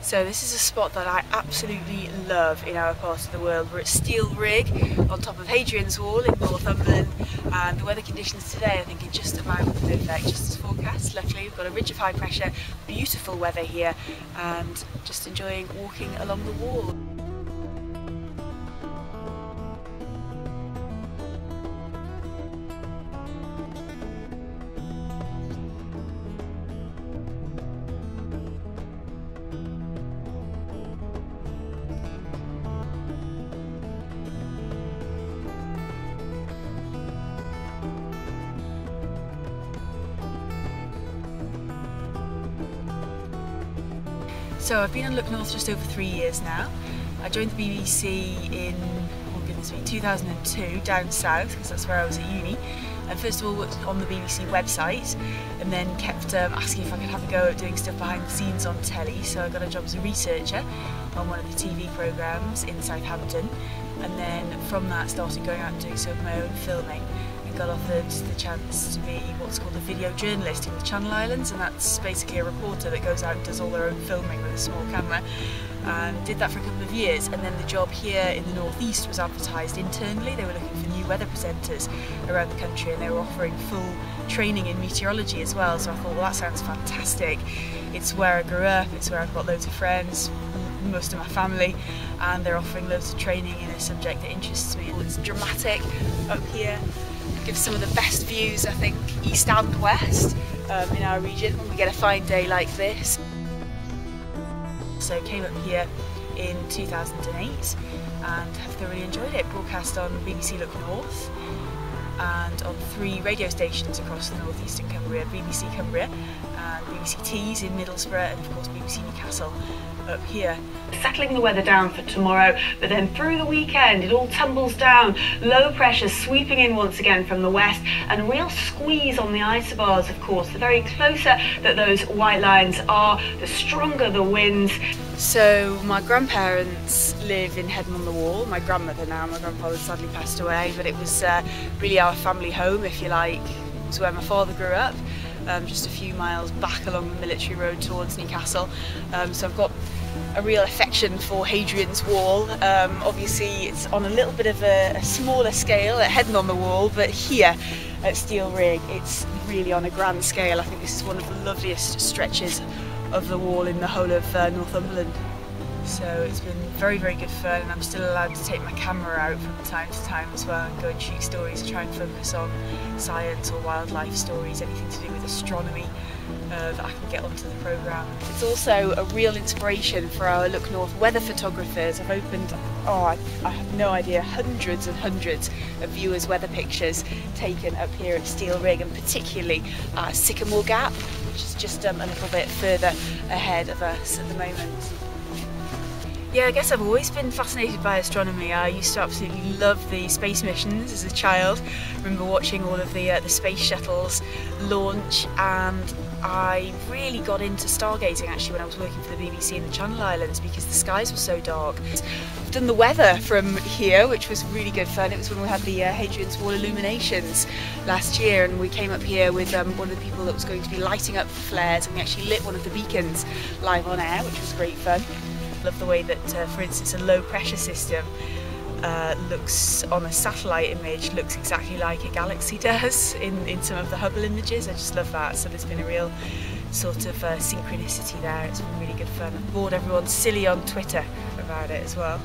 So this is a spot that I absolutely love in our part of the world. We're at Steel Rigg on top of Hadrian's Wall in Northumberland, and the weather conditions today I think are just about perfect, just as forecast. Luckily we've got a ridge of high pressure, beautiful weather here, and just enjoying walking along the wall. So I've been on Look North just over 3 years now. I joined the BBC in, oh goodness me, 2002 down south, because that's where I was at uni. And first of all worked on the BBC website, and then kept asking if I could have a go at doing stuff behind the scenes on telly. So I got a job as a researcher on one of the TV programmes in Southampton, and then from that started going out and doing some of my own filming. Got offered the chance to be what's called a video journalist in the Channel Islands, and that's basically a reporter that goes out and does all their own filming with a small camera. Did that for a couple of years, and then the job here in the northeast was advertised internally. They were looking for new weather presenters around the country, and they were offering full training in meteorology as well. So I thought, well, that sounds fantastic. It's where I grew up, it's where I've got loads of friends, most of my family, and they're offering loads of training in a subject that interests me. It's dramatic up here. Gives some of the best views, I think, east and west in our region when we get a fine day like this. So came up here in 2008 and have thoroughly enjoyed it. Broadcast on BBC Look North and on 3 radio stations across the northeastern Cumbria, BBC Cumbria and BBC Tees in Middlesbrough, and of course BBC Newcastle up here. Settling the weather down for tomorrow, but then through the weekend it all tumbles down. Low pressure sweeping in once again from the west, and a real squeeze on the isobars, of course. The very closer that those white lines are, the stronger the winds. So my grandparents live in Headon on the Wall. My grandmother now, my grandfather sadly passed away, but it was really our family home, if you like. It was where my father grew up, just a few miles back along the military road towards Newcastle. So I've got a real affection for Hadrian's Wall. Obviously it's on a little bit of a smaller scale at Headon on the Wall, but here at Steel Rigg it's really on a grand scale. I think this is one of the loveliest stretches of the wall in the whole of Northumberland. So it's been very, very good fun, and I'm still allowed to take my camera out from time to time as well and go and shoot stories, try and focus on science or wildlife stories, anything to do with astronomy that I can get onto the programme. It's also a real inspiration for our Look North weather photographers. I've opened, I have no idea, hundreds and hundreds of viewers' weather pictures taken up here at Steel Rigg, and particularly Sycamore Gap, which is just a little bit further ahead of us at the moment. Yeah, I guess I've always been fascinated by astronomy. I used to absolutely love the space missions as a child. I remember watching all of the space shuttles launch, and I really got into stargazing actually when I was working for the BBC in the Channel Islands, because the skies were so dark. I've done the weather from here, which was really good fun. It was when we had the Hadrian's Wall illuminations last year, and we came up here with one of the people that was going to be lighting up the flares, and we actually lit one of the beacons live on air, which was great fun. I love the way that, for instance, a low pressure system looks on a satellite image, looks exactly like a galaxy does in some of the Hubble images. I just love that. So there's been a real sort of synchronicity there. It's been really good fun. I've bored everyone silly on Twitter about it as well.